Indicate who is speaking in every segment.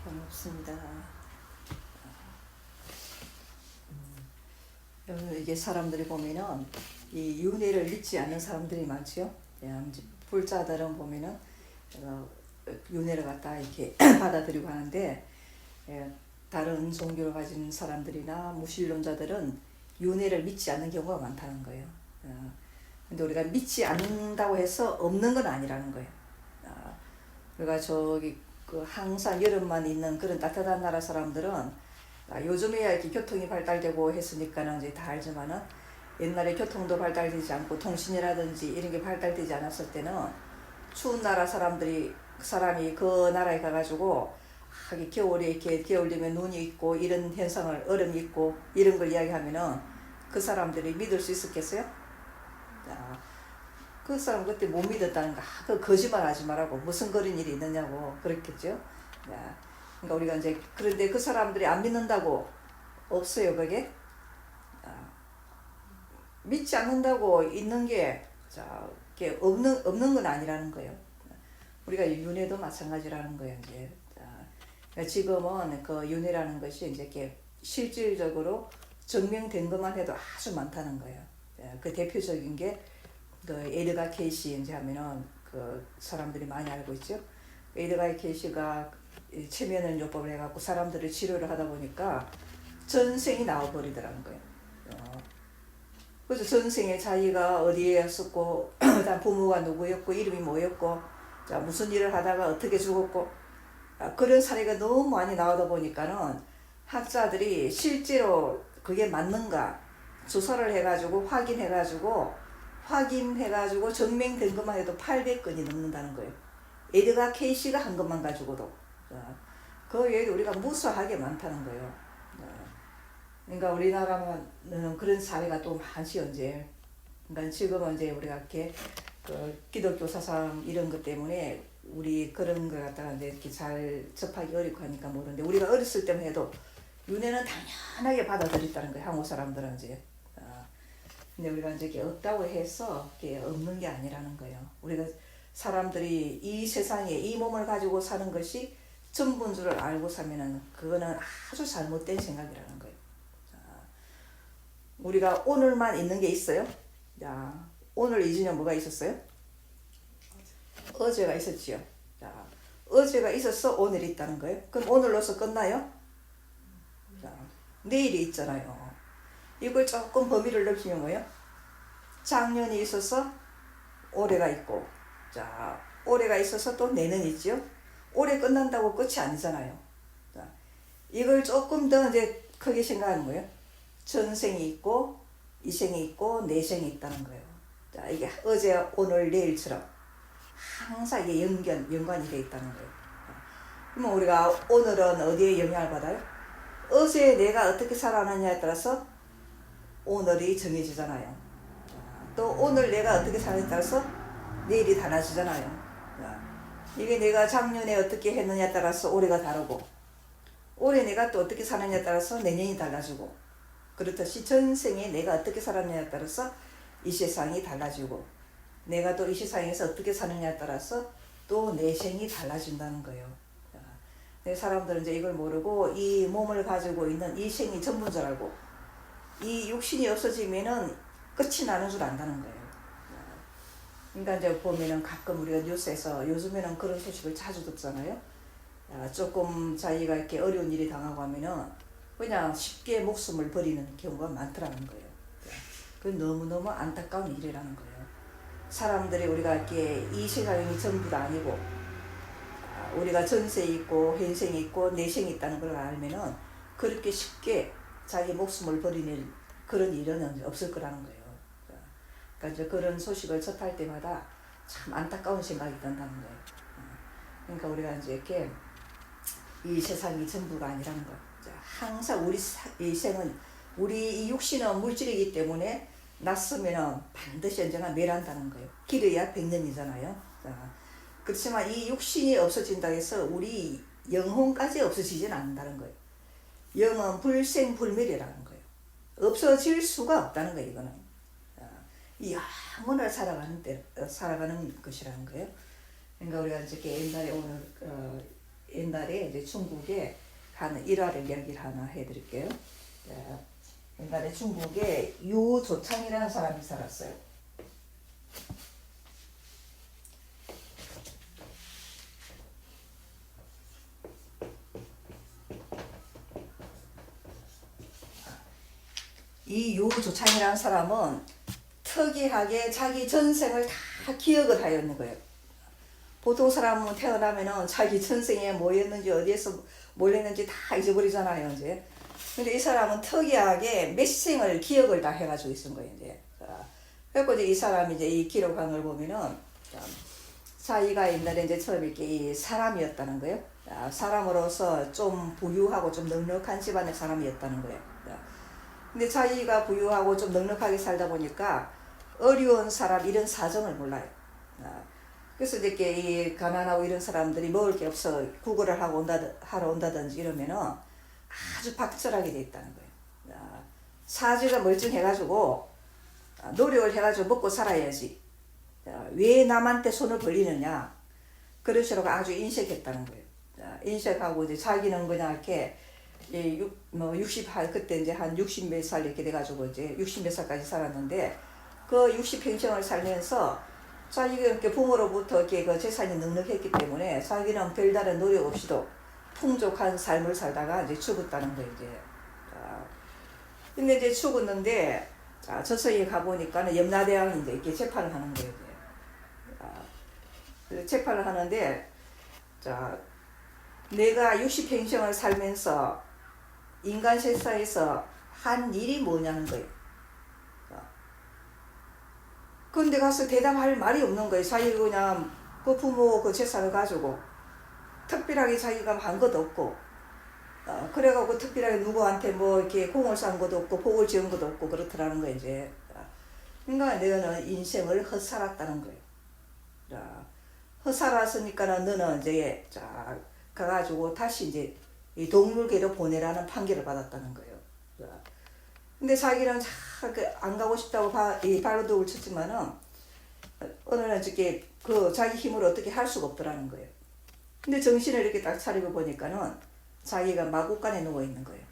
Speaker 1: 반갑습니다. 이게 사람들이 보면은 이 윤회를 믿지 않는 사람들이 많지요. 불자들은 보면은 윤회를 갖다 이렇게 받아들이고 하는데, 다른 종교를 가진 사람들이나 무신론자들은 윤회를 믿지 않는 경우가 많다는 거예요. 근데 우리가 믿지 않는다고 해서 없는 건 아니라는 거예요. 우리가 저기 항상 여름만 있는 그런 따뜻한 나라 사람들은, 요즘에야 이렇게 교통이 발달되고 했으니까는 이제 다 알지만은, 옛날에 교통도 발달되지 않고 통신이라든지 이런 게 발달되지 않았을 때는 추운 나라 사람이 그 나라에 가가지고 겨울에 이렇게 겨울 되면 눈이 있고 이런 현상을, 얼음이 있고 이런 걸 이야기하면은 그 사람들이 믿을 수 있었겠어요? 그 사람 그때 못 믿었다는가? 그 거짓말 하지 말라고, 무슨 그런 일이 있느냐고 그랬겠죠. 그러니까 우리가 이제, 그런데 그 사람들이 안 믿는다고 없어요, 그게? 믿지 않는다고 있는 게, 이게 없는 건 아니라는 거예요. 우리가 윤회도 마찬가지라는 거예요, 이제. 그러니까 지금은 그 윤회라는 것이 이제 이렇게 실질적으로 증명된 것만 해도 아주 많다는 거예요. 그 대표적인 게 그 에드가 케이시 이제 하면은 그 사람들이 많이 알고 있죠. 에드가 케이시가 최면역요법을 해갖고 사람들을 치료를 하다 보니까 전생이 나와버리더라는 거예요. 그래서 전생에 자기가 어디에였었고, 그다음 부모가 누구였고, 이름이 뭐였고, 무슨 일을 하다가 어떻게 죽었고, 그런 사례가 너무 많이 나오다 보니까는 학자들이 실제로 그게 맞는가 조사를 해가지고 확인해가지고 증명된 것만 해도 800건이 넘는다는 거예요. 에드가 케이시가 한 것만 가지고도. 그 외에도 우리가 무수하게 많다는 거예요. 그러니까 우리나라는 그런 사례가 또 많지, 이제. 그러니까 지금은 이제 우리가 이렇게 그 기독교 사상 이런 것 때문에 우리 그런 걸 갖다가 이제 이렇게 잘 접하기 어렵고 하니까 모르는데, 우리가 어렸을 때만 해도 윤회는 당연하게 받아들였다는 거예요, 한국 사람들은 이제. 근데 우리가 이제 이게 없다고 해서 이게 없는 게 아니라는 거예요. 우리가 사람들이 이 세상에 이 몸을 가지고 사는 것이 전부인 줄을 알고 사면은 그거는 아주 잘못된 생각이라는 거예요. 우리가 오늘만 있는 게 있어요. 오늘 이전에 뭐가 있었어요? 어제가 있었지요. 어제가 있어서 오늘이 있다는 거예요. 그럼 오늘로서 끝나요? 내일이 있잖아요. 이걸 조금 범위를 넓히면 뭐예요? 작년이 있어서 올해가 있고, 올해가 있어서 또 내년이 있죠. 올해 끝난다고 끝이 아니잖아요. 이걸 조금 더 이제 크게 생각하는 거예요. 전생이 있고, 이생이 있고, 내생이 있다는 거예요. 이게 어제, 오늘, 내일처럼 항상 이게 연관이 되어 있다는 거예요. 그러면 우리가 오늘은 어디에 영향을 받아요? 어제 내가 어떻게 살아왔느냐에 따라서 오늘이 정해지잖아요. 또 오늘 내가 어떻게 살았냐에 따라서 내일이 달라지잖아요. 이게 내가 작년에 어떻게 했느냐에 따라서 올해가 다르고, 올해 내가 또 어떻게 사느냐에 따라서 내년이 달라지고, 그렇듯이 전생에 내가 어떻게 살았느냐에 따라서 이 세상이 달라지고, 내가 또 이 세상에서 어떻게 사느냐에 따라서 또 내 생이 달라진다는 거예요. 사람들은 이제 이걸 모르고 이 몸을 가지고 있는 이 생이 전부인 줄 알고, 이 육신이 없어지면은 끝이 나는 줄 안다는 거예요. 그러니까 이제 보면은 가끔 우리가 뉴스에서 요즘에는 그런 소식을 자주 듣잖아요. 조금 자기가 이렇게 어려운 일이 당하고 하면은 그냥 쉽게 목숨을 버리는 경우가 많더라는 거예요. 그건 너무너무 안타까운 일이라는 거예요. 사람들이 우리가 이렇게 이 세상이 전부가 아니고, 우리가 전생이 있고 현생이 있고 내생이 있다는 걸 알면은 그렇게 쉽게 자기 목숨을 버리는 그런 일은 없을 거라는 거예요. 그러니까 이제 그런 소식을 접할 때마다 참 안타까운 생각이 든다는 거예요. 그러니까 우리가 이제 이렇게 이 세상이 전부가 아니라는 거예요. 항상 이 생은, 우리 이 육신은 물질이기 때문에 났으면은 반드시 언젠가 멸한다는 거예요. 길어야 100년이잖아요. 그렇지만 이 육신이 없어진다 해서 우리 영혼까지 없어지진 않는다는 거예요. 영은 불생불멸이라는 거예요. 없어질 수가 없다는 거예요, 이거는. 이 영원을 살아가는 것이라는 거예요. 그러니까 우리가 이렇게 옛날에 이제 중국에 가는 일화를 이야기를 하나 해드릴게요. 옛날에 중국에 유조창이라는 사람이 살았어요. 이 유조창이라는 사람은 특이하게 자기 전생을 다 기억을 하였는 거예요. 보통 사람은 태어나면은 자기 전생에 뭐였는지 어디에서 뭘 했는지 다 잊어버리잖아요, 이제. 근데 이 사람은 특이하게 몇 생을 기억을 다 해가지고 있은 거예요, 이제. 그래서 이제 이 사람이 이제 이 기록한 걸 보면은 자기가 옛날에 이제 처음에 이 사람이었다는 거예요. 사람으로서 좀 부유하고 좀 넉넉한 집안의 사람이었다는 거예요. 근데 자기가 부유하고 좀 넉넉하게 살다 보니까 어려운 사람 이런 사정을 몰라요. 그래서 이제 이 가난하고 이런 사람들이 먹을 게 없어 구걸을 하러 온다든지 이러면은 아주 박절하게 돼 있다는 거예요. 사지가 멀쩡해가지고 노력을 해가지고 먹고 살아야지. 왜 남한테 손을 벌리느냐. 그런 식으로 아주 인색했다는 거예요. 인색하고 이제 자기는 그냥 이렇게 60살 그때 이제 한 60 몇 살 이렇게 돼가지고 이제 60 몇 살까지 살았는데 그 60평생을 살면서 자기가 이렇게 부모로부터 이렇게 그 재산이 넉넉했기 때문에 자기는 별다른 노력 없이도 풍족한 삶을 살다가 이제 죽었다는 거예요, 이제. 근데 이제 죽었는데, 저서에 가보니까는 염라대왕이 이제 이렇게 재판을 하는 거예요, 이제. 재판을 하는데, 내가 60평생을 살면서 인간 세상에서 한 일이 뭐냐는 거예요. 근데 가서 대답할 말이 없는 거예요. 자기가 그냥 그 부모 그 재산을 가지고 특별하게 자기가 한 것도 없고, 그래가지고 특별하게 누구한테 뭐 이렇게 공을 산 것도 없고 복을 지은 것도 없고 그렇더라는 거예요, 이제. 그러니까 너는 인생을 헛살았다는 거예요. 헛살았으니까는 너는 이제 가가지고 다시 이제 이 동물계로 보내라는 판결을 받았다는 거예요. 근데 자기는 안 가고 싶다고 발로독을 쳤지만은 어느 날 그 자기 힘으로 어떻게 할 수가 없더라는 거예요. 근데 정신을 이렇게 딱 차리고 보니까는 자기가 마구간에 누워 있는 거예요.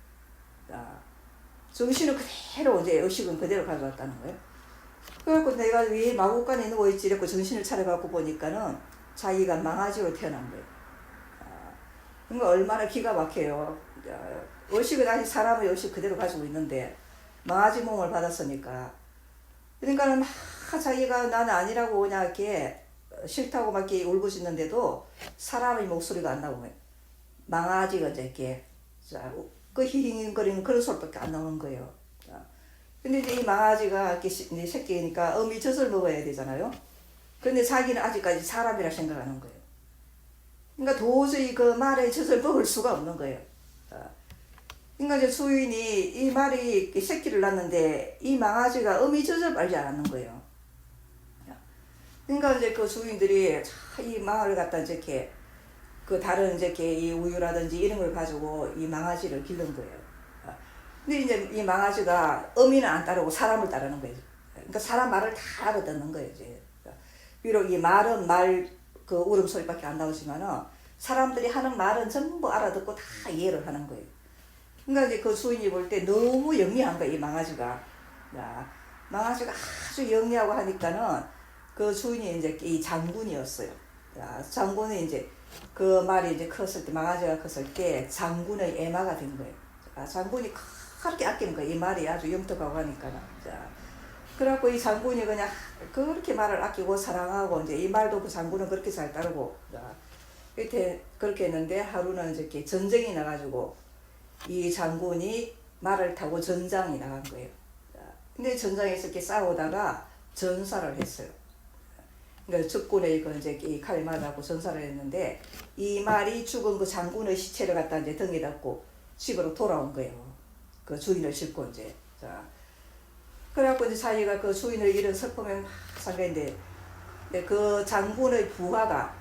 Speaker 1: 정신은 그대로 이제 의식은 그대로 가져왔다는 거예요. 그래갖고 내가 왜 마구간에 누워 있지 이랬고 정신을 차려갖고 보니까는 자기가 망아지로 태어난 거예요. 그러니까 얼마나 기가 막혀요. 의식은 아직 사람의 의식 그대로 가지고 있는데 망아지 몸을 받았으니까. 그러니까는 막 자기가 나는 아니라고 그냥 이렇게 싫다고 막 이렇게 울부짖는데도 사람의 목소리가 안 나오고 망아지가 이제 이렇게 그 히링거리는 그런 소리밖에 안 나오는 거예요. 근데 이제 이 망아지가 이렇게 이제 새끼니까 어미 젖을 먹어야 되잖아요. 근데 자기는 아직까지 사람이라 생각하는 거예요. 그러니까 도저히 그 말에 젖을 먹을 수가 없는 거예요. 그러니까 이제 주인이 이 말이 새끼를 낳는데 이 망아지가 어미 젖을 빨지 않았는 거예요. 그러니까 이제 그 주인들이 이 망아를 갖다 이렇게 그 다른 이제 이 우유라든지 이런 걸 가지고 이 망아지를 기른 거예요. 근데 이제 이 망아지가 어미는 안 따르고 사람을 따르는 거예요. 그러니까 사람 말을 다 알아듣는 거예요, 이제. 비록 이 말은 그 울음소리밖에 안 나오지만은 사람들이 하는 말은 전부 알아듣고 다 이해를 하는 거예요. 그러니까 이제 그 주인이 볼 때 너무 영리한 거예요, 이 망아지가. 망아지가 아주 영리하고 하니까는 그 주인이 이제 이 장군이었어요. 장군이 이제 그 말이 이제 컸을 때, 망아지가 컸을 때 장군의 애마가 된 거예요. 장군이 그렇게 아끼는 거예요. 이 말이 아주 영특하고 하니까는. 그래갖고 이 장군이 그냥 그렇게 말을 아끼고 사랑하고 이제 이 말도 그 장군은 그렇게 잘 따르고 그렇게 했는데 하루는 이제 이렇게 전쟁이 나가지고 이 장군이 말을 타고 전장이 나간 거예요. 근데 전장에서 이렇게 싸우다가 전사를 했어요. 그러니까 적군의 그 이제 이 칼 맞아고 전사를 했는데 이 말이 죽은 그 장군의 시체를 갖다 이제 등에 덮고 집으로 돌아온 거예요. 그 주인을 싣고 이제. 그래갖고 이제 자기가 그 주인을 잃은 슬픔에 막 상가인데 그 장군의 부하가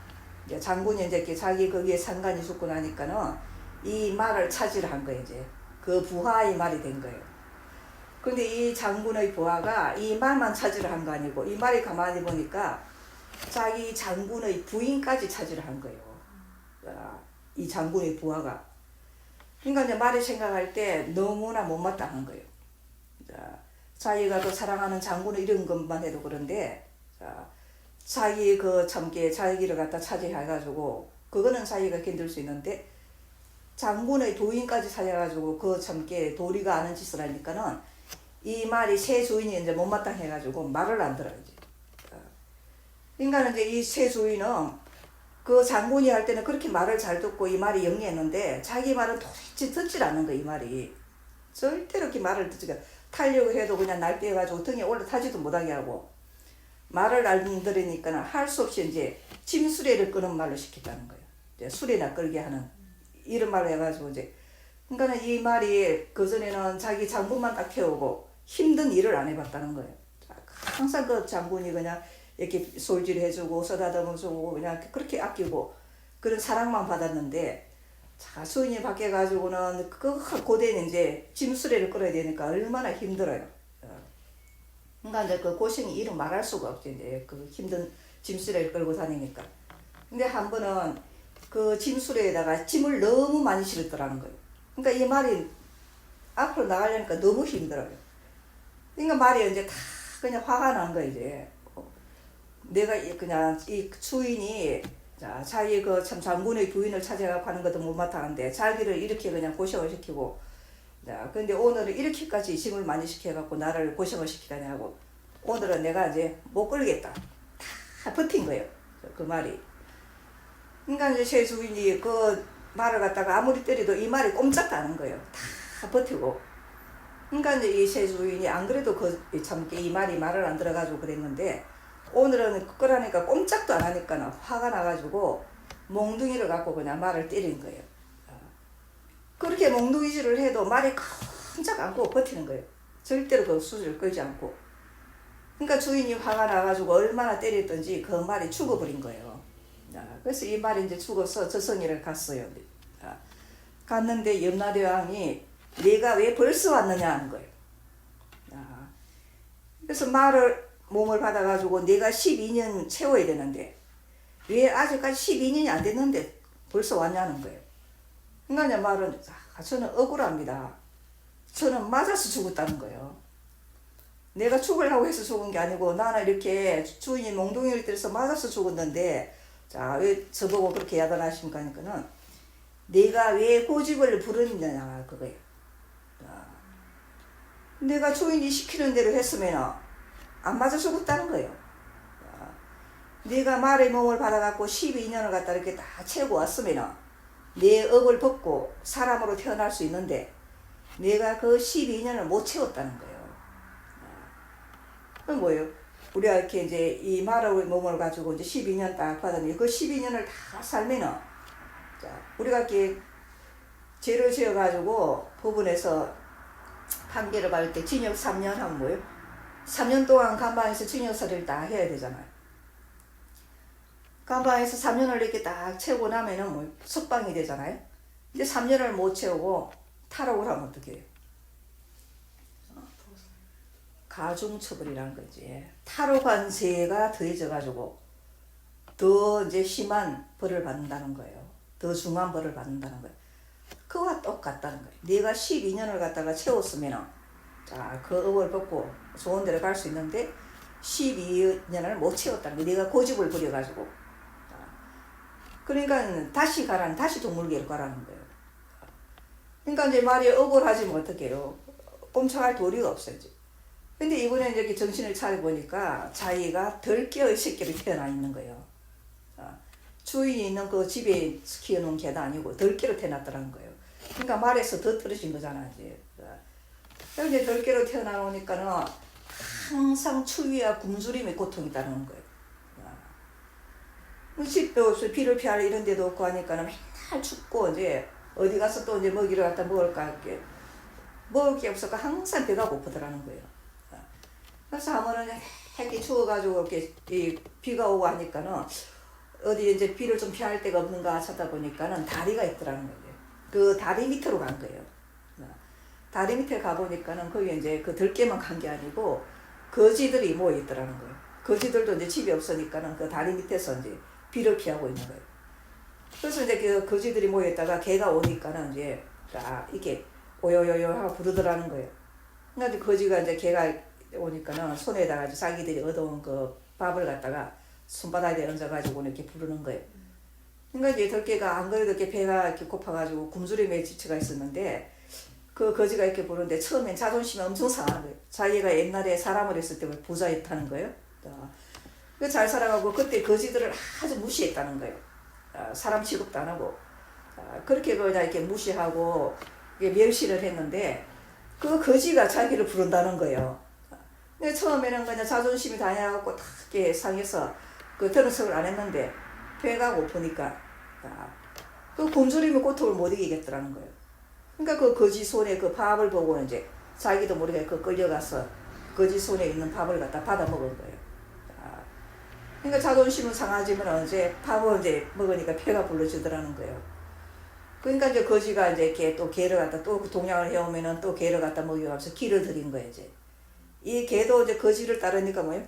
Speaker 1: 이제 장군이 이제 이렇게 자기 거기에 상관이 죽고 나니까는 이 말을 찾으러 한 거예요, 이제. 그 부하의 말이 된 거예요. 근데 이 장군의 부하가 이 말만 찾으러 한 거 아니고 이 말이 가만히 보니까 자기 장군의 부인까지 찾으러 한 거예요. 이 장군의 부하가. 그러니까 이제 말이 생각할 때 너무나 못마땅한 거예요. 자, 자기가 그 사랑하는 장군을 이런 것만 해도 그런데, 자, 자기 그 참게 자기를 갖다 차지해가지고, 그거는 자기가 견딜 수 있는데, 장군의 도인까지 찾아가지고 그 참게 도리가 아는 짓을 하니까는 이 말이 새 주인이 이제 못마땅해가지고 말을 안 들어요. 이제. 그러니까 이제 이 새 주인은 그 장군이 할 때는 그렇게 말을 잘 듣고 이 말이 영리했는데 자기 말은 도대체 듣질 않는 거야. 이 말이 절대로 이렇게 말을 듣지가 타려고 해도 그냥 날뛰어가지고 등에 올라타지도 못하게 하고 말을 안 들으니까 할 수 없이 이제 짐수레를 끄는 말로 시켰다는 거예요. 이제 수레나 끌게 하는 이런 말을 해가지고 이제 그러니까 이 말이 그 전에는 자기 장군만 딱 태우고 힘든 일을 안 해봤다는 거예요. 항상 그 장군이 그냥 이렇게 솔질해주고 써다듬어주고 그냥 그렇게 아끼고 그런 사랑만 받았는데 자 수인이 바뀌어가지고는 그 고대는 이제 짐수레를 끌어야 되니까 얼마나 힘들어요. 그러니까 이제 그 고생이 이름 말할 수가 없지. 이제 그 힘든 짐수레를 끌고 다니니까. 근데 한 번은 그 짐수레에다가 짐을 너무 많이 실었더라는 거예요. 그러니까 이 말이 앞으로 나가려니까 너무 힘들어요. 그러니까 말이 이제 다 그냥 화가 난 거예요. 이제 내가 그냥 이 주인이 자 자기 그 참 장군의 부인을 찾아가고 하는 것도 못마땅한데 자기를 이렇게 그냥 고생을 시키고 자 근데 오늘은 이렇게까지 짐을 많이 시켜갖고 나를 고생을 시키다냐고 오늘은 내가 이제 못 끌겠다 다 버틴 거예요. 그 말이. 그러니까 이제 새 주인이 그 말을 갖다가 아무리 때려도 이 말이 꼼짝도 않은 거예요. 다 버티고. 그러니까 이제 이 새 주인이 안 그래도 그 참 이 말이 말을 안 들어가지고 그랬는데 오늘은 그러니까 꼼짝도 안 하니까 화가 나가지고 몽둥이를 갖고 그냥 말을 때린 거예요. 그렇게 몽둥이질을 해도 말이 깜짝 않고 버티는 거예요. 절대로 그 수지를 끌지 않고. 그러니까 주인이 화가 나가지고 얼마나 때렸던지 그 말이 죽어버린 거예요. 그래서 이 말이 이제 죽어서 저성리를 갔어요. 갔는데 염라대왕이 내가 왜 벌써 왔느냐 하는 거예요. 그래서 말을 몸을 받아가지고 내가 12년 채워야 되는데 왜 아직까지 12년이 안 됐는데 벌써 왔냐는 거예요. 그러니까 말은 저는 억울합니다. 저는 맞아서 죽었다는 거예요. 내가 죽으려고 해서 죽은 게 아니고 나는 이렇게 주인이 몽둥이를 때려서 맞아서 죽었는데 자, 왜 저보고 그렇게 야단하십니까? 하니까는 내가 왜 고집을 부르느냐 그거예요. 내가 주인이 시키는 대로 했으면 안 맞아 죽었다는 거예요. 네가 말의 몸을 받아갖고 12년을 갖다 이렇게 다 채우고 왔으면 내 업을 벗고 사람으로 태어날 수 있는데 내가 그 12년을 못 채웠다는 거예요. 그건 뭐예요? 우리가 이렇게 이제 이 말의 몸을 가지고 이제 12년 딱 받았는데 그 12년을 다 살면은 자, 우리가 이렇게 죄를 지어가지고 법원에서 판결을 받을 때 징역 3년 하면 뭐예요? 3년 동안 감방에서 징역살이를 다 해야 되잖아요. 감방에서 3년을 이렇게 딱 채우고 나면은 뭐 석방이 되잖아요. 이제 3년을 못 채우고 탈옥을 하면 어떻게 해요? 가중처벌이라는 거지. 탈옥한 죄가 더해져가지고 더 이제 심한 벌을 받는다는 거예요. 더 중한 벌을 받는다는 거예요. 그와 똑같다는 거예요. 네가 12년을 갖다가 채웠으면 자, 그 업을 벗고 좋은 데를 갈 수 있는데 12년을 못 채웠다는 거예요. 네가 고집을 부려가지고. 그러니까 다시 가라는, 다시 동물계로 가라는 거예요. 그러니까 이제 말이 억울하지면 어떡해요. 꼼짝할 도리가 없어야지. 근데 이번에 이렇게 정신을 차려보니까 자기가 덜 깨어의 새끼로 태어나 있는 거예요. 주인이 있는 그 집에 키워놓은 개도 아니고 덜 깨로 태어났더라는 거예요. 그러니까 말에서 더 떨어진 거잖아, 이제. 그래서 이제 덜 깨로 태어나오니까는 항상 추위와 굶주림의 고통이 따르는 거예요. 집도 없어, 비를 피할 이런 데도 없고 하니까는 맨날 춥고, 이제 어디 가서 또 이제 먹이를 갖다 먹을까 할게. 먹을 게 없어서 항상 배가 고프더라는 거예요. 그래서 하면은 이렇게 추워가지고 이렇게 비가 오고 하니까는 어디 이제 비를 좀 피할 데가 없는가 찾아보니까는 다리가 있더라는 거예요. 그 다리 밑으로 간 거예요. 다리 밑에 가보니까는 거기 이제 그 들깨만 간 게 아니고 거지들이 모여 있더라는 거예요. 거지들도 이제 집이 없으니까는 그 다리 밑에서 이제 비를 피하고 있는 거예요. 그래서 이제 그 거지들이 모여있다가 개가 오니까는 이제 딱 이렇게 오요요요 하고 부르더라는 거예요. 그러니까 이제 거지가 이제 개가 오니까는 손에다가 이제 자기들이 얻어온 그 밥을 갖다가 손바닥에 얹어가지고 이렇게 부르는 거예요. 그러니까 이제 들개가 안 그래도 이렇게 배가 이렇게 고파가지고 굶주림에 지쳐가 있었는데 그 거지가 이렇게 부르는데 처음엔 자존심이 엄청 상하는 거예요. 자기가 옛날에 사람을 했을 때 부자였다는 거예요. 그 잘 살아가고 그때 거지들을 아주 무시했다는 거예요. 사람 취급도 안 하고 그렇게 그냥 이렇게 무시하고 멸시를 했는데 그 거지가 자기를 부른다는 거예요. 근데 처음에는 그냥 자존심이 다해갖고 다 이렇게 상해서 그 들은 척을 안 했는데 배가 고프니까 그 굶주림의 고통을 못 이기겠더라는 거예요. 그러니까 그 거지 손에 그 밥을 보고 이제 자기도 모르게 그 끌려가서 거지 손에 있는 밥을 갖다 받아 먹은 거예요. 그러니까 자존심은 상하지만 이제 밥을 이제 먹으니까 배가 불러주더라는 거예요. 그러니까 이제 거지가 이제 이렇게 또 개를 갖다 또 동양을 해오면은 또 개를 갖다 먹여가면서 기를 들인 거예요, 이제. 이 개도 이제 거지를 따르니까 뭐예요?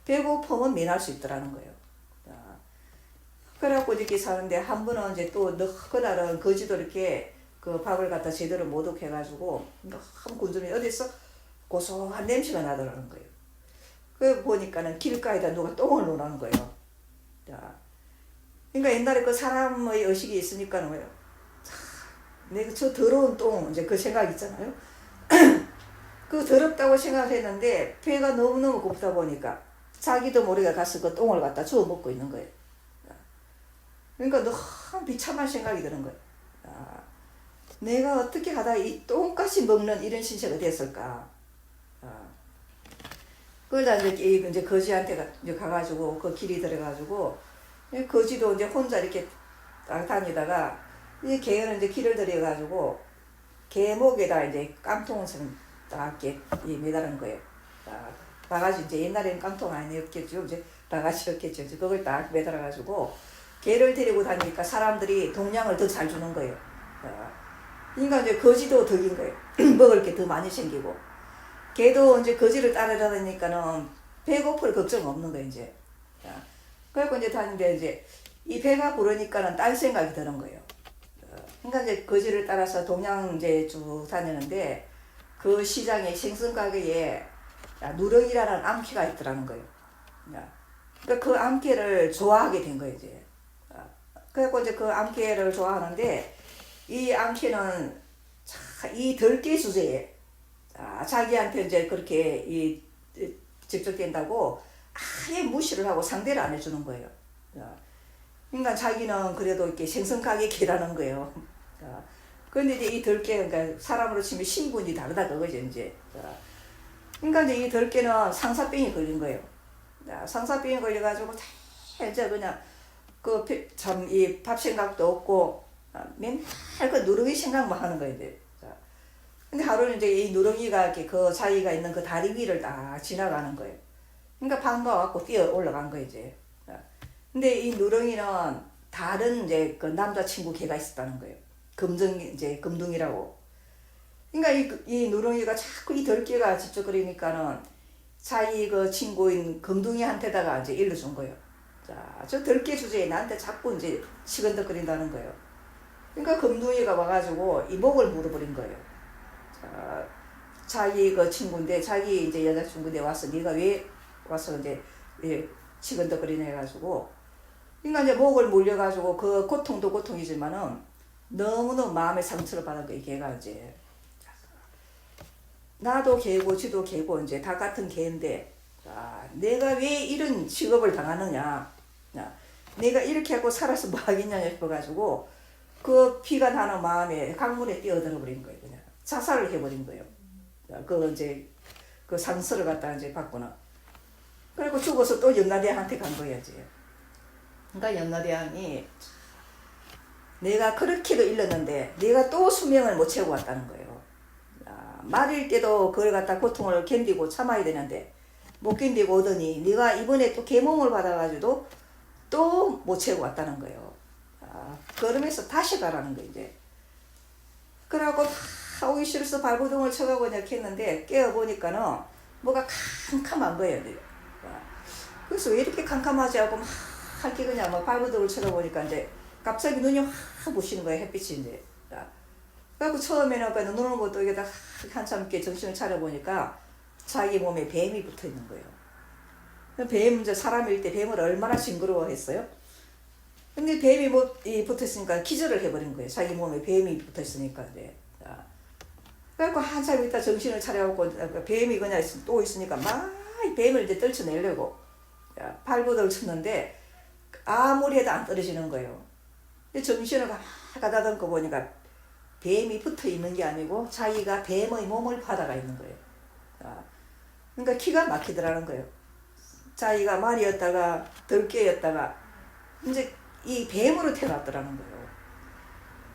Speaker 1: 배고픔은 면할 수 있더라는 거예요. 그래갖고 이렇게 사는데 한 번은 이제 또 그날은 거지도 이렇게 그 밥을 갖다 제대로 못 얻게 해가지고 너무 굶주림이 어디서 고소한 냄새가 나더라는 거예요. 그 보니까는 길가에다 누가 똥을 놓으라는 거예요. 그러니까 옛날에 그 사람의 의식이 있으니까 뭐예요? 내가 저 더러운 똥 이제 그 생각 있잖아요. 그 더럽다고 생각했는데 배가 너무너무 고프다 보니까 자기도 모르게 가서 그 똥을 갖다 주워 먹고 있는 거예요. 그러니까 너무 비참한 생각이 드는 거예요. 내가 어떻게 하다가 이 똥까지 먹는 이런 신세가 됐을까? 그러다 이제 거지한테 이제 가가지고 그 길이 들어가지고 거지도 이제 혼자 이렇게 딱 다니다가 이 개는 이제 길을 들여가지고 개목에다 이제 깡통을 딱 이렇게 매달은 거예요. 바가지 이제 옛날에는 깡통 아니었겠죠. 이제 바가지였겠죠. 이제 그걸 딱 매달아가지고 개를 데리고 다니니까 사람들이 동량을 더 잘 주는 거예요. 그러니까 이제 거지도 덕인 거예요. 먹을 게 더 많이 생기고. 개도 이제 거지를 따라다니니까는 배고플 걱정 없는 거예요, 이제. 그래갖고 이제 다니는데 이제 이 배가 부르니까는 딴 생각이 드는 거예요. 그러니까 이제 거지를 따라서 동양 이제 쭉 다니는데 그 시장에 생선 가게에 누렁이라는 암캐가 있더라는 거예요. 그러니까 그 암캐를 좋아하게 된 거예요, 이제. 그래갖고 이제 그 암캐를 좋아하는데 이 암캐는 이 덜개 주제에 자기한테 이제 그렇게 집적된다고 아예 무시를 하고 상대를 안 해주는 거예요. 그러니까 자기는 그래도 이렇게 생선가게 개라는 거예요. 그런데 이제 이 덜개, 그러니까 사람으로 치면 신분이 다르다 그거죠, 이제. 그러니까 이제 이 덜개는 상사병이 걸린 거예요. 상사병이 걸려가지고 이제 그냥 참 이 밥 생각도 없고 맨날 그 누렁이 생각만 하는 거예요, 이제. 근데 하루는 이제 이 누렁이가 이렇게 그 자기가 있는 그 다리 위를 딱 지나가는 거예요. 그러니까 반가워갖고 뛰어 올라간 거예요, 이제. 근데 이 누렁이는 다른 이제 그 남자친구 개가 있었다는 거예요. 금둥이라고. 그러니까 이 누렁이가 자꾸 이 덜개가 집적거리니까는 자기 그 친구인 금둥이한테다가 이제 일러준 거예요. 자, 저 덜개 주제에 나한테 자꾸 이제 시건덕거린다는 거예요. 그러니까 금둥이가 와가지고 이 목을 물어버린 거예요. 자기 그 친구인데 자기 이제 여자친구인데 와서 네가 왜 와서 이제 치근덕거리네 해가지고 그러니까 이제 목을 물려가지고 그 고통도 고통이지만은 너무너무 마음의 상처를 받은 거예요. 걔가 이제 나도 개고 지도 개고 이제 다 같은 개인데 내가 왜 이런 취급을 당하느냐, 내가 이렇게 하고 살아서 뭐 하겠냐 싶어가지고 그 피가 나는 마음에 강물에 뛰어들어 버린 거예요. 그냥 자살을 해버린 거예요. 그 이제 그 상처를 갖다 이제 받거나. 그리고 죽어서 또 염라대왕한테 간 거예요, 이제. 그러니까 염라대왕이 내가 그렇게도 일렀는데 내가 또 수명을 못 채우고 왔다는 거예요. 말일 때도 그걸 갖다 고통을 견디고 참아야 되는데 못 견디고 오더니 네가 이번에 또 계몽을 받아가지고 또 못 채우고 왔다는 거예요. 그러면서 다시 가라는 거예요, 이제. 그러고 오기 싫어서 발버둥을 쳐가고 이렇게 했는데 깨어보니까는 뭐가 캄캄한 거예요. 그래서 왜 이렇게 캄캄하지 하고 막 이렇게 그냥 뭐 발버둥을 쳐다보니까 이제 갑자기 눈이 확 부시는 거예요. 햇빛이 이제. 그래갖고 처음에는 그 눈을 못 뜨겠다 한참 이렇게 정신을 차려보니까 자기 몸에 뱀이 붙어 있는 거예요. 뱀, 이제 사람일 때 뱀을 얼마나 징그러워했어요? 근데 뱀이 붙어 있으니까 기절을 해버린 거예요. 자기 몸에 뱀이 붙어 있으니까 이제. 그래갖고 한참 있다 정신을 차려갖고 뱀이 그냥 또 있으니까 막 뱀을 이제 떨쳐내려고 발부들 쳤는데 아무리 해도 안 떨어지는 거예요. 근데 정신을 가다듬고 보니까 뱀이 붙어 있는 게 아니고 자기가 뱀의 몸을 받아가 있는 거예요. 그러니까 기가 막히더라는 거예요. 자기가 말이었다가 들깨였다가 이제 이 뱀으로 태어났더라는 거예요.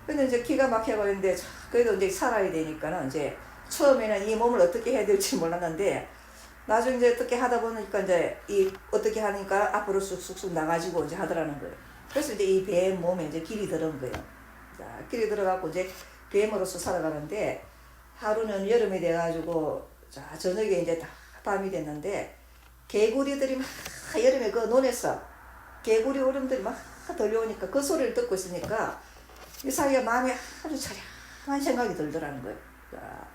Speaker 1: 근데 이제 기가 막혀버렸는데 그래도 이제 살아야 되니까는 이제 처음에는 이 몸을 어떻게 해야 될지 몰랐는데 나중에 이제 어떻게 하다 보니까 이제 이 어떻게 하니까 앞으로 쑥쑥쑥 나가지고 이제 하더라는 거예요. 그래서 이제 이 뱀 몸에 이제 길이 들은 거예요. 자, 길이 들어갖고 이제 뱀으로서 살아가는데 하루는 여름이 돼가지고 자 저녁에 이제 다 밤이 됐는데 개구리들이 막 여름에 그 논에서 개구리 울음들이 막 들려오니까 그 소리를 듣고 있으니까 이 사이가 마음에 아주 처량한 생각이 들더라는 거예요. 자,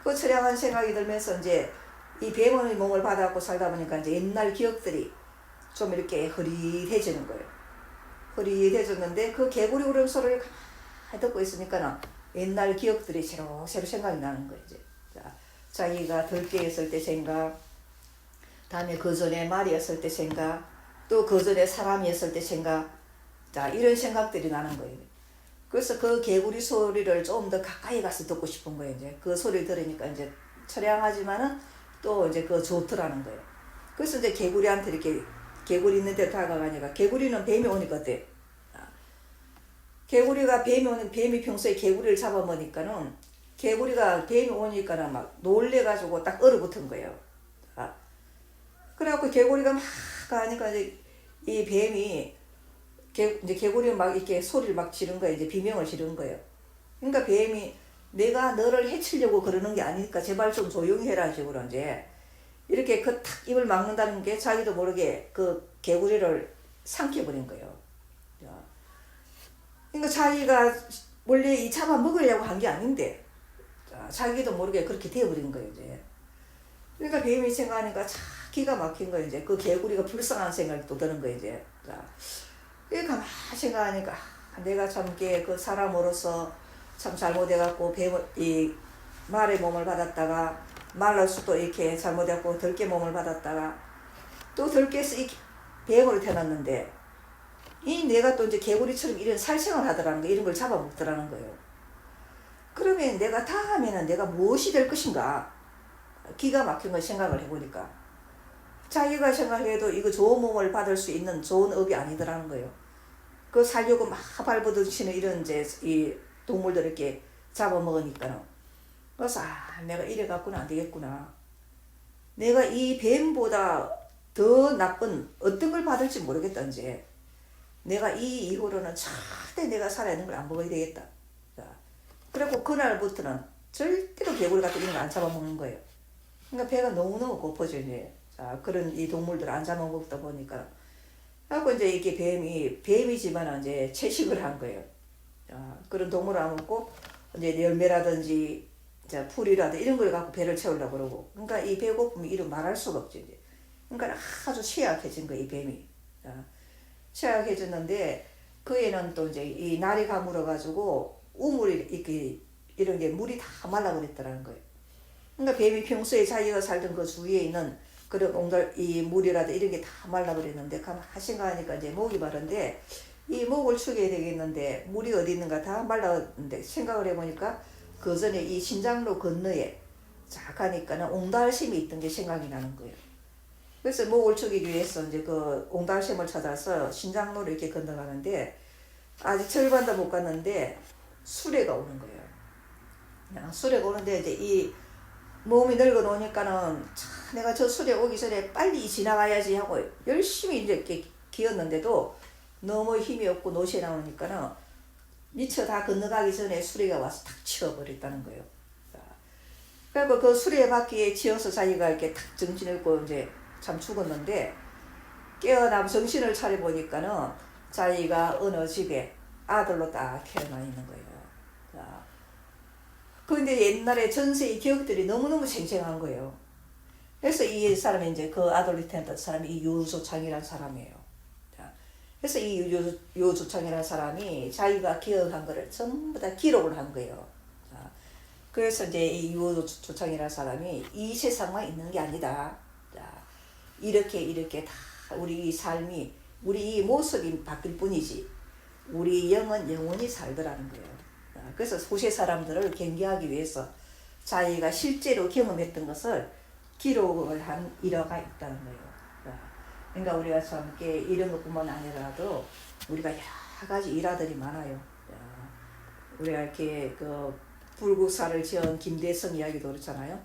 Speaker 1: 그 처량한 생각이 들면서 이제 이 뱀의 몸을 받아갖고 살다 보니까 이제 옛날 기억들이 좀 이렇게 흐릿해지는 거예요. 흐릿해졌는데 그 개구리 울음소리를 가만히 듣고 있으니까 옛날 기억들이 새록새록 생각이 나는 거예요. 이제. 자, 자기가 들깨였을 때 생각, 다음에 그 전에 말이었을 때 생각, 또 그 전에 사람이었을 때 생각, 자 이런 생각들이 나는 거예요. 그래서 그 개구리 소리를 좀 더 가까이 가서 듣고 싶은 거예요. 이제 그 소리를 들으니까 이제 처량하지만은 또 이제 그 좋더라는 거예요. 그래서 이제 개구리한테 이렇게 개구리 있는 데 다가가니까 개구리는 뱀이 오니까 어때? 개구리가 뱀이 평소에 개구리를 잡아먹으니까는 개구리가 뱀이 오니까는 막 놀래가지고 딱 얼어붙은 거예요. 그래갖고 개구리가 막 가니까 이제 이 뱀이 이제 개구리가 막 이렇게 소리를 막 지른 거예요. 이제 비명을 지른 거예요. 그러니까 뱀이 내가 너를 해치려고 그러는 게 아니니까 제발 좀 조용히 해라 식으로 이제 이렇게 그 탁 입을 막는다는 게 자기도 모르게 그 개구리를 삼켜버린 거예요. 그러니까 자기가 원래 이 잡아 먹으려고 한 게 아닌데 자기도 모르게 그렇게 되어버린 거예요. 이제. 그러니까 뱀이 생각하니까 참 기가 막힌 거예요. 이제 그 개구리가 불쌍한 생각이 또 드는 거예요. 이제. 이 가만히 생각하니까 내가 참 그 사람으로서 참 잘못해갖고 이 말의 몸을 받았다가 말로서도 이렇게 잘못해갖고 들깨 몸을 받았다가 또 들깨에서 이 뱀으로 태어났는데 이 내가 또 이제 개구리처럼 이런 살생을 하더라는 거 이런 걸 잡아먹더라는 거예요. 그러면 내가 다음에는 내가 무엇이 될 것인가 기가 막힌 걸 생각을 해보니까 자기가 생각해도 이거 좋은 몸을 받을 수 있는 좋은 업이 아니더라는 거예요. 그 살려고 막 발버둥치는 이런 이제 이 동물들 이렇게 잡아먹으니까는. 그래서 내가 이래갖고는 안 되겠구나. 내가 이 뱀보다 더 나쁜 어떤 걸 받을지 모르겠다 이제. 내가 이 이후로는 절대 내가 살아있는 걸 안 먹어야 되겠다. 자, 그래갖고 그날부터는 절대로 개구리 같은 이런 거 안 잡아먹는 거예요. 그러니까 배가 너무너무 고파져 이제. 자, 그런 이 동물들 안 잡아먹다 보니까. 그래갖고 이제 이게 뱀이지만 이제 채식을 한 거예요. 자, 그런 동물을 안 먹고 이제 열매라든지 자, 풀이라든지 이런 걸 갖고 배를 채우려고 그러고. 그러니까 이 배고픔이 이루 말할 수가 없지 이제. 그러니까 아주 취약해진 거예요 이 뱀이. 자, 취약해졌는데 그애는 또 이제 이 날이 가물어가지고 우물이 이렇게 이런 게 물이 다 말라버렸더라는 거예요. 그러니까 뱀이 평소에 자기가 살던 그 주위에 있는 그런 이 물이라도 이런 게 다 말라버렸는데 가만히 생각하니까 이제 목이 마른데 이 목을 축여야 되겠는데 물이 어디 있는가 다 말랐는데 생각을 해보니까 그 전에 이 신장로 건너에 자 가니까는 옹달샘이 있던 게 생각이 나는 거예요. 그래서 목을 축이기 위해서 이제 그 옹달샘을 찾아서 신장로를 이렇게 건너가는데 아직 절반도 못 갔는데 수레가 오는 거예요. 수레가 오는데 이제 이 몸이 늙어 놓으니까는 내가 저 수레 오기 전에 빨리 지나가야지 하고 열심히 이제 이렇게 기었는데도 너무 힘이 없고 노시에 나오니까는 미처 다 건너가기 전에 수레가 와서 탁 치워버렸다는 거예요. 그래서 그 수레 바퀴에 치여서 자기가 이렇게 탁 정신을 잃고 이제 참 죽었는데 깨어나고 정신을 차려보니까는 자기가 어느 집에 아들로 딱 태어나 있는 거예요. 자, 그런데 옛날에 전세의 기억들이 너무너무 생생한 거예요. 그래서 이 사람이 이제 그 아들로 태어났던 사람이 이 유조창이라는 사람이에요. 자, 그래서 이 유조창이라는 사람이 자기가 기억한 거를 전부 다 기록을 한 거예요. 자, 그래서 이제 이 유조창이라는 사람이 이 세상만 있는 게 아니다. 자, 이렇게 다 우리 삶이 우리 모습이 바뀔 뿐이지 우리 영은 영원히 살더라는 거예요. 그래서 후세 사람들을 경계하기 위해서 자기가 실제로 경험했던 것을 기록을 한 일화가 있다는 거예요. 그러니까 우리가 참 이런 것뿐만 아니라도 우리가 여러 가지 일화들이 많아요. 우리가 이렇게 그 불국사를 지은 김대성 이야기도 그렇잖아요.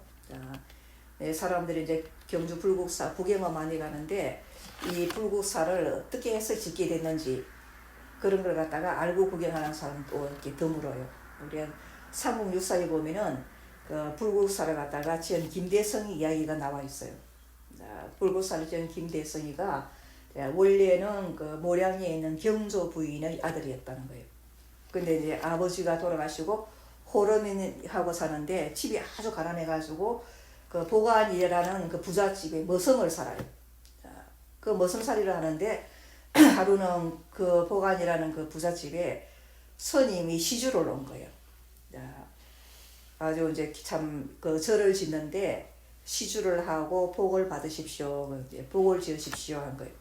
Speaker 1: 사람들이 이제 경주 불국사 구경을 많이 가는데 이 불국사를 어떻게 해서 짓게 됐는지 그런 걸 갖다가 알고 구경하는 사람도 이렇게 드물어요. 우리 삼국유사에 보면은 그 불국사를 갖다가 지은 김대성이 이야기가 나와 있어요. 불국사를 지은 김대성이가 원래는 그 모량리에 있는 경조 부인의 아들이었다는 거예요. 근데 이제 아버지가 돌아가시고 호러민하고 사는데 집이 아주 가난해가지고 그 보관이라는 그 부잣집에 머슴을 살아요. 그 머슴살이를 하는데 하루는 그 보관이라는 그 부잣집에 스님이 시주를 온 거예요. 아주 이제 참 그 절을 짓는데 시주를 하고 복을 받으십시오, 복을 지으십시오 한 거예요.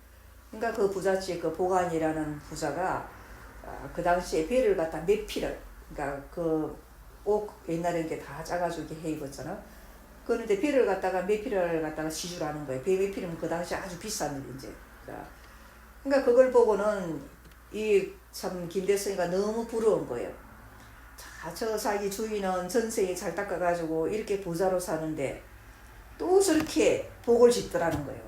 Speaker 1: 그러니까 그 부잣집 그 보관이라는 부자가 그 당시에 배를 갖다 몇 피를, 그러니까 그 옷 옛날에 이렇게 다 짜가지고 이렇게 해 입었잖아. 그런데 배를 갖다가 몇 피를 갖다가 시주를 하는 거예요. 배 몇 피는 그 당시에 아주 비싼 일인지. 그러니까 그걸 보고는 이 참 김대성이가 너무 부러운 거예요. 자, 저 자기 주인은 전세에 잘 닦아가지고 이렇게 부자로 사는데 또 저렇게 복을 짓더라는 거예요.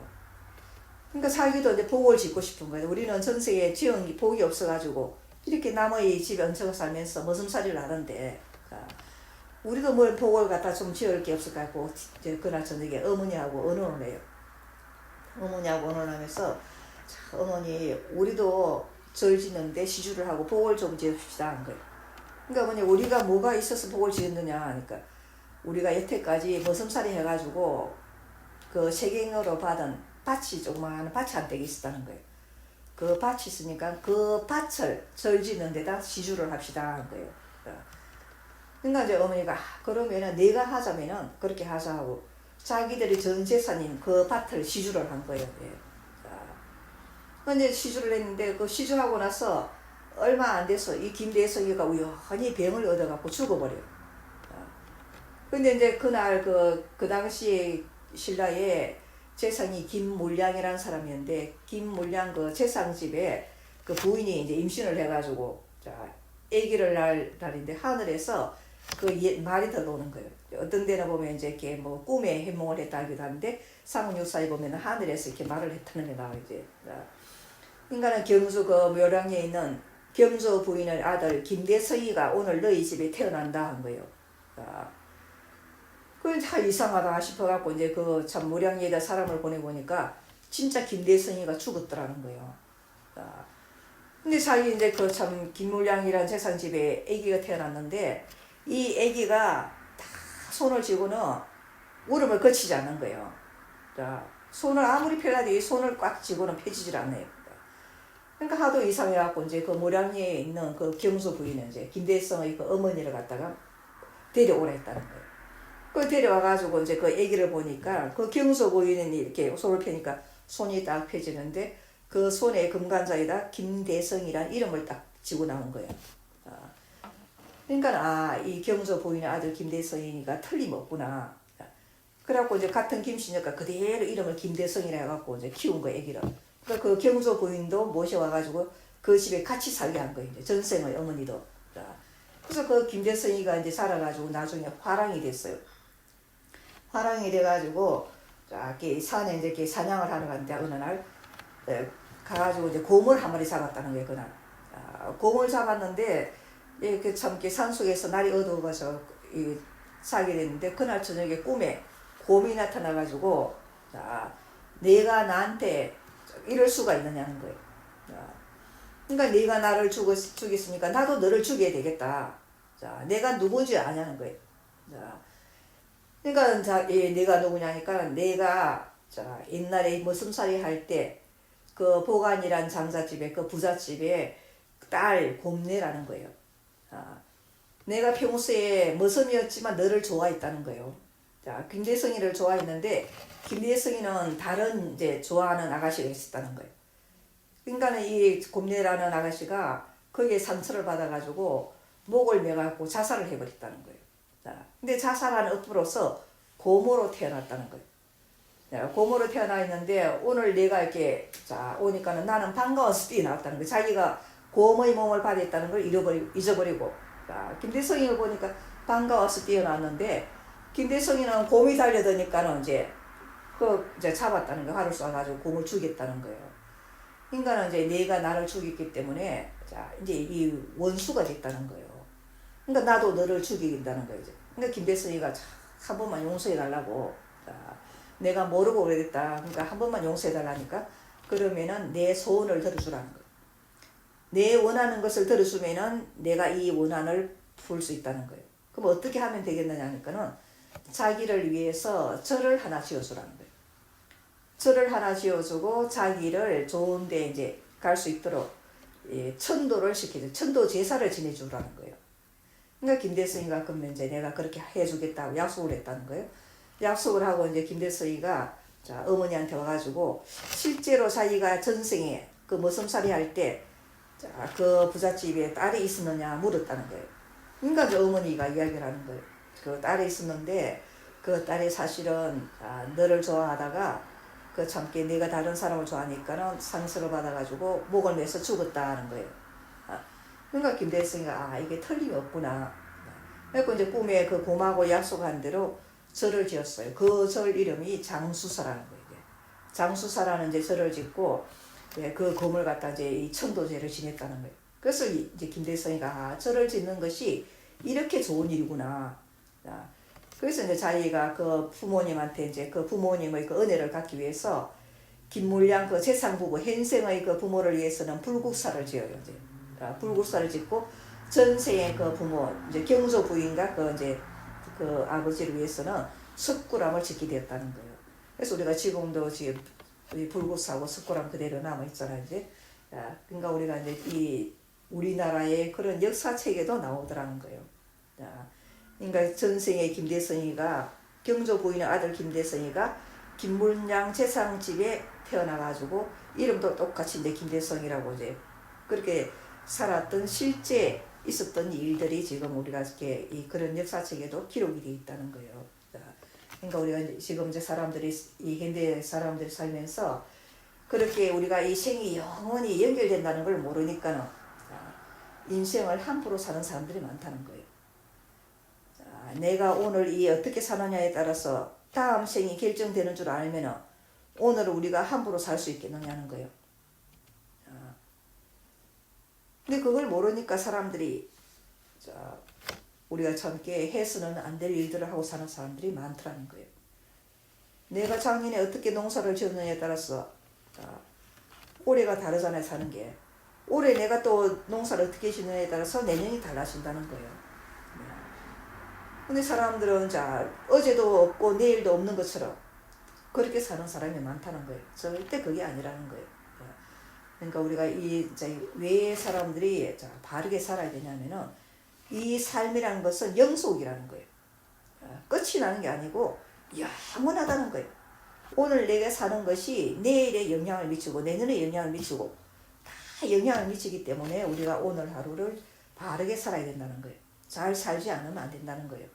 Speaker 1: 그러니까 자기도 이제 복을 짓고 싶은 거예요. 우리는 전세에 지은 복이 없어가지고 이렇게 남의 집에 얹혀 살면서 머슴살이를 하는데 우리도 뭘 복을 갖다 좀 지을 게 없을까 고 이제 그날 저녁에 어머니하고 의논을 해요. 어머니하고 의논하면서 어머니 우리도 절 짓는데 시주를 하고 복을 좀 지읍시다 한 거예요. 그러니까 어머니 우리가 뭐가 있어서 복을 지었느냐 하니까 우리가 여태까지 머슴살이 해가지고 그 세경으로 받은 밭이 조그마한 밭이 한 댁이 있었다는 거예요. 그 밭이 있으니까 그 밭을 절 짓는 데다 시주를 합시다 한 거예요. 그러니까 이제 어머니가 그러면은 내가 하자면은 그렇게 하자 하고 자기들이 전 재산인 그 밭을 시주를 한 거예요. 근데 시주를 했는데 그 시주하고 나서 얼마 안 돼서 이 김대성이가 우연히 병을 얻어갖고 죽어버려요. 근데 이제 그날 그 당시에 신라에 재상이 김물량이라는 사람이었는데 김물량 그 재상집에 그 부인이 이제 임신을 해가지고 아기를 낳을 날인데 하늘에서 그 말이 들어오는 거예요. 어떤 데는 보면 이제 이렇게 뭐 꿈에 해몽을 했다기도 하는데 삼국유사에 보면 하늘에서 이렇게 말을 했다는 게 나와요. 이제. 그러니까는 경주 그 묘량에 있는 경조 부인의 아들 김대성이가 오늘 너희 집에 태어난다 한 거예요. 그건 참 이상하다 싶어갖고 이제 그 참 묘량리에다 사람을 보내보니까 진짜 김대성이가 죽었더라는 거예요. 근데 자기 이제 그 참 김물량이라는 재상집에 아기가 태어났는데 이 아기가 다 손을 쥐고는 울음을 거치지 않는 거예요. 손을 아무리 펴라도 이 손을 꽉 쥐고는 펴지질 않네요. 그러니까 하도 이상해갖고 이제 그 모량리에 있는 그 경수 부인은 이제 김대성의 그 어머니를 갖다가 데려오라 했다는 거예요. 그 데려와가지고 이제 그 아기를 보니까 그 경수 부인은 이렇게 손을 펴니까 손이 딱 펴지는데 그 손에 금관자에다 김대성이란 이름을 딱 지고 나온 거예요. 그러니까 이 경수 부인의 아들 김대성이니까 틀림없구나. 그래갖고 이제 같은 김씨니까 그대로 이름을 김대성이라 해갖고 이제 키운 거예요, 아기를. 그러니까 그 경조 부인도 모셔와가지고 그 집에 같이 살게 한 거예요. 이제 전생의 어머니도. 그래서 그 김대성이가 이제 살아가지고 나중에 화랑이 됐어요. 화랑이 돼가지고 이렇게 산에 이제 이렇게 사냥을 하러 갔는데 어느 날 가가지고 이제 곰을 한 마리 잡았다는 거예요, 그날. 곰을 잡았는데 이렇게 참 이렇게 산속에서 날이 어두워서 살게 됐는데 그날 저녁에 꿈에 곰이 나타나가지고 내가 나한테 이럴 수가 있느냐는 거예요. 그러니까 네가 나를 죽였으니까 나도 너를 죽여야 되겠다. 자, 내가 누구지 아냐는 거예요. 자, 그러니까 내가 누구냐니까 내가 자 옛날에 머슴살이 할 때 그 보관이란 장사집에 그 부잣집에 딸 곰내라는 거예요. 아, 내가 평소에 머슴이었지만 너를 좋아했다는 거예요. 자, 김대성이를 좋아했는데 김대성이는 다른 이제 좋아하는 아가씨가 있었다는 거예요. 그러니까 이 곰내라는 아가씨가 거기에 상처를 받아가지고 목을 매갖고 자살을 해버렸다는 거예요. 자, 근데 자살한 업으로서 고모로 태어났다는 거예요. 고모로 태어나 있는데 오늘 내가 이렇게 자 오니까는 나는 반가워서 뛰어나왔다는 거예요. 자기가 고모의 몸을 받았다는 걸 잊어버리고 자, 김대성이를 보니까 반가워서 뛰어났는데 김대성이는 곰이 달려드니까는 이제 잡았다는 거예요. 활을 쏴가지고 곰을 죽였다는 거예요. 그러니까 이제 내가 나를 죽였기 때문에 자 이제 이 원수가 됐다는 거예요. 그러니까 나도 너를 죽이긴다는 거예요. 그러니까 김대성이가 한 번만 용서해 달라고. 자, 내가 모르고 그랬다. 그러니까 한 번만 용서해 달라니까 그러면은 내 소원을 들어주라는 거예요. 내 원하는 것을 들어주면은 내가 이 원한을 풀 수 있다는 거예요. 그럼 어떻게 하면 되겠느냐 하니까는 자기를 위해서 절을 하나 지어주라는 거예요. 절을 하나 지어주고 자기를 좋은데 이제 갈 수 있도록 천도를 시켜줘. 천도 제사를 지내주라는 거예요. 그러니까 김대성이가 그러면 이제 내가 그렇게 해주겠다고 약속을 했다는 거예요. 약속을 하고 이제 김대성이가 자 어머니한테 와가지고 실제로 자기가 전생에 그 머슴살이 할 때 자 그 부잣집에 딸이 있었느냐 물었다는 거예요. 그러니까 이제 어머니가 이야기를 하는 거예요. 그 딸이 있었는데 그 딸이 사실은 너를 좋아하다가 그 참게 내가 다른 사람을 좋아하니까는 상처를 받아가지고 목을 매서 죽었다는 거예요. 그러니까 김대성이가 이게 틀림이 없구나. 그래서 이제 꿈에 그 곰하고 약속한 대로 절을 지었어요. 그 절 이름이 장수사라는 거예요. 장수사라는 이제 절을 짓고 그 곰을 갖다 이제 이 천도제를 지냈다는 거예요. 그래서 이제 김대성이가 절을 짓는 것이 이렇게 좋은 일이구나. 그래서 이제 자기가 그 부모님한테 이제 그 부모님의 그 은혜를 갖기 위해서 김물량 그 재상부부 현생의 그 부모를 위해서는 불국사를 지어요. 이제 불국사를 짓고 전생의 그 부모 이제 경조 부인과 그 이제 그 아버지를 위해서는 석굴암을 짓게 되었다는 거예요. 그래서 우리가 지금도 지금 불국사하고 석굴암 그대로 남아 있잖아요. 이제 그러니까 우리가 이제 이 우리나라의 그런 역사책에도 나오더라는 거예요. 그러니까 전생의 김대성이가 경조 부인의 아들 김대성이가 김물량 재상집에 태어나가지고 이름도 똑같이 이제 김대성이라고 이제 그렇게 살았던 실제 있었던 일들이 지금 우리가 이렇게 그런 역사책에도 기록이 되어 있다는 거예요. 그러니까 우리가 지금 이제 사람들이 이 현대 사람들이 살면서 그렇게 우리가 이 생이 영원히 연결된다는 걸 모르니까는 인생을 함부로 사는 사람들이 많다는 거예요. 내가 오늘 이 어떻게 사느냐에 따라서 다음 생이 결정되는 줄 알면은 오늘 우리가 함부로 살 수 있겠느냐는 거예요. 근데 그걸 모르니까 사람들이 우리가 참게 해서는 안 될 일들을 하고 사는 사람들이 많더라는 거예요. 내가 작년에 어떻게 농사를 지었느냐에 따라서 올해가 다르잖아요. 사는 게. 올해 내가 또 농사를 어떻게 짓느냐에 따라서 내년이 달라진다는 거예요. 근데 사람들은 어제도 없고 내일도 없는 것처럼 그렇게 사는 사람이 많다는 거예요. 절대 그게 아니라는 거예요. 그러니까 우리가 왜 사람들이 바르게 살아야 되냐면은 이 삶이라는 것은 영속이라는 거예요. 끝이 나는 게 아니고 영원하다는 거예요. 오늘 내가 사는 것이 내일에 영향을 미치고 내년에 영향을 미치고 다 영향을 미치기 때문에 우리가 오늘 하루를 바르게 살아야 된다는 거예요. 잘 살지 않으면 안 된다는 거예요.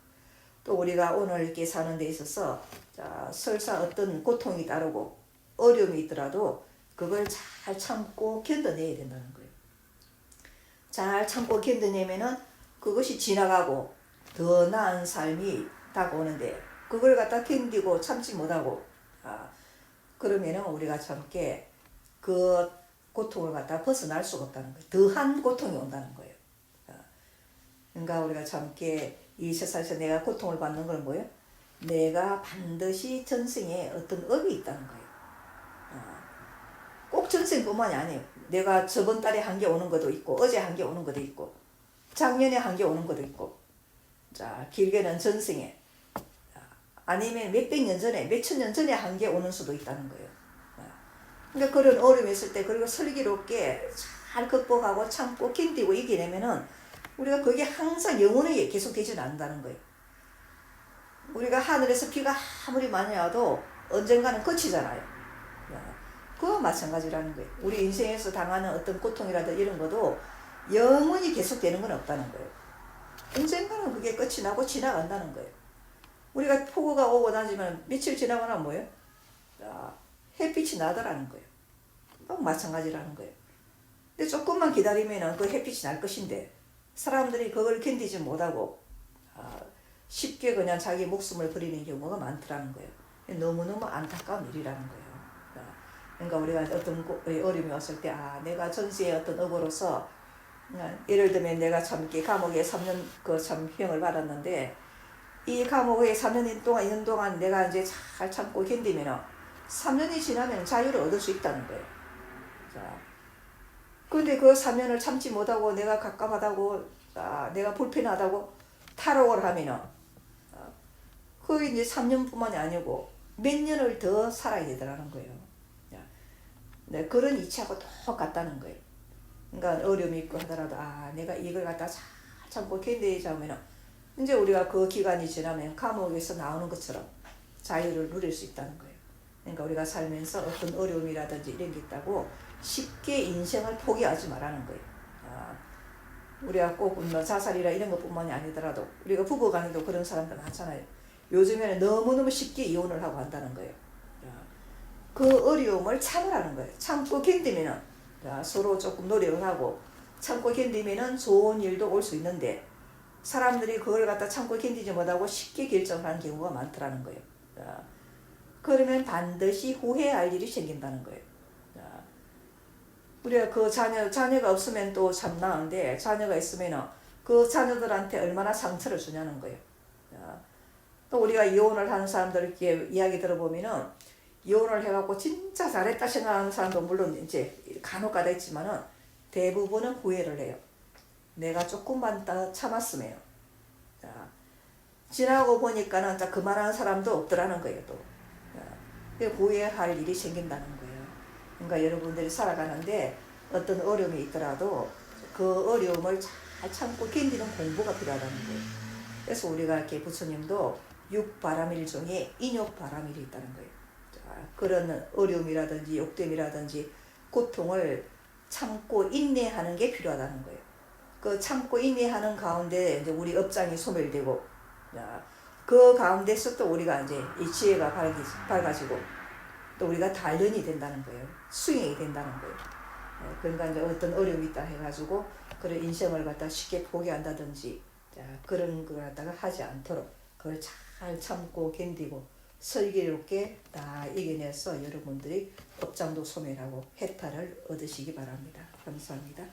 Speaker 1: 또 우리가 오늘 이렇게 사는 데 있어서 설사 어떤 고통이 따르고 어려움이 있더라도 그걸 잘 참고 견뎌내야 된다는 거예요. 잘 참고 견뎌내면은 그것이 지나가고 더 나은 삶이 다가오는데 그걸 갖다 견디고 참지 못하고 그러면은 우리가 참게 그 고통을 갖다 벗어날 수가 없다는 거예요. 더한 고통이 온다는 거예요. 그러니까 우리가 참게 이 세상에서 내가 고통을 받는 건 뭐예요? 내가 반드시 전생에 어떤 업이 있다는 거예요. 꼭 전생뿐만이 아니에요. 내가 저번 달에 한 게 오는 것도 있고 어제 한 게 오는 것도 있고 작년에 한 게 오는 것도 있고 자 길게는 전생에 아니면 몇백 년 전에 몇천 년 전에 한 게 오는 수도 있다는 거예요. 그러니까 그런 어려움이 있을 때 그리고 슬기롭게 잘 극복하고 참고 견디고 이겨내면은 우리가 그게 항상 영원히 계속 되지는 않는다는 거예요. 우리가 하늘에서 비가 아무리 많이 와도 언젠가는 그치잖아요. 그거 마찬가지라는 거예요. 우리 인생에서 당하는 어떤 고통이라든 이런 것도 영원히 계속되는 건 없다는 거예요. 언젠가는 그게 끝이 나고 지나간다는 거예요. 우리가 폭우가 오고 나지만 며칠 지나고 나면 뭐예요? 햇빛이 나더라는 거예요. 마찬가지라는 거예요. 근데 조금만 기다리면 그 햇빛이 날 것인데 사람들이 그걸 견디지 못하고 쉽게 그냥 자기 목숨을 버리는 경우가 많더라는 거예요. 너무너무 안타까운 일이라는 거예요. 그러니까 우리가 어떤 어려움이 왔을 때 내가 전시의 어떤 업으로서 예를 들면 내가 참 감옥에 3년 참 형을 받았는데 이 감옥에 3년 동안 있는 동안 내가 이제 잘 참고 견디면 3년이 지나면 자유를 얻을 수 있다는 거예요. 자, 근데 그 3년을 참지 못하고 내가 갑갑하다고 내가 불편하다고 탈옥을 하면은 그 이제 3년뿐만이 아니고 몇 년을 더 살아야 되더라는 거예요. 네, 그런 이치하고 똑같다는 거예요. 그러니까 어려움이 있고 하더라도 내가 이걸 갖다 잘 참고 견디자면은 이제 우리가 그 기간이 지나면 감옥에서 나오는 것처럼 자유를 누릴 수 있다는 거예요. 그러니까 우리가 살면서 어떤 어려움이라든지 이런 게 있다고 쉽게 인생을 포기하지 말라는 거예요. 우리가 꼭 자살이라 이런 것뿐만이 아니더라도 우리가 부부간에도 그런 사람들 많잖아요. 요즘에는 너무너무 쉽게 이혼을 하고 한다는 거예요. 그 어려움을 참으라는 거예요. 참고 견디면은 서로 조금 노력을 하고 참고 견디면은 좋은 일도 올 수 있는데 사람들이 그걸 갖다 참고 견디지 못하고 쉽게 결정하는 경우가 많더라는 거예요. 그러면 반드시 후회할 일이 생긴다는 거예요. 우리가 그 자녀가 없으면 또 참 나은데 자녀가 있으면 그 자녀들한테 얼마나 상처를 주냐는 거예요. 또 우리가 이혼을 하는 사람들 이렇게 이야기 들어보면은 이혼을 해갖고 진짜 잘했다 생각하는 사람도 물론 이제 간혹가다 있지만은 대부분은 후회를 해요. 내가 조금만 더 참았으면. 지나고 보니까는 그만한 사람도 없더라는 거예요, 또. 후회할 일이 생긴다는 거예요. 그러니까 여러분들이 살아가는데 어떤 어려움이 있더라도 그 어려움을 잘 참고 견디는 공부가 필요하다는 거예요. 그래서 우리가 이렇게 부처님도 육바라밀 중에 인욕바라밀이 있다는 거예요. 그런 어려움이라든지 욕됨이라든지 고통을 참고 인내하는 게 필요하다는 거예요. 그 참고 인내하는 가운데 이제 우리 업장이 소멸되고 그 가운데서 또 우리가 이제 이 지혜가 밝아지고 또 우리가 단련이 된다는 거예요. 수행이 된다는 거예요. 그러니까 이제 어떤 어려움이 있다 해가지고 그런 인생을 갖다 쉽게 포기한다든지 그런 걸 갖다가 하지 않도록 그걸 잘 참고 견디고 슬기롭게 다 이겨내서 여러분들이 업장도 소멸하고 해탈을 얻으시기 바랍니다. 감사합니다.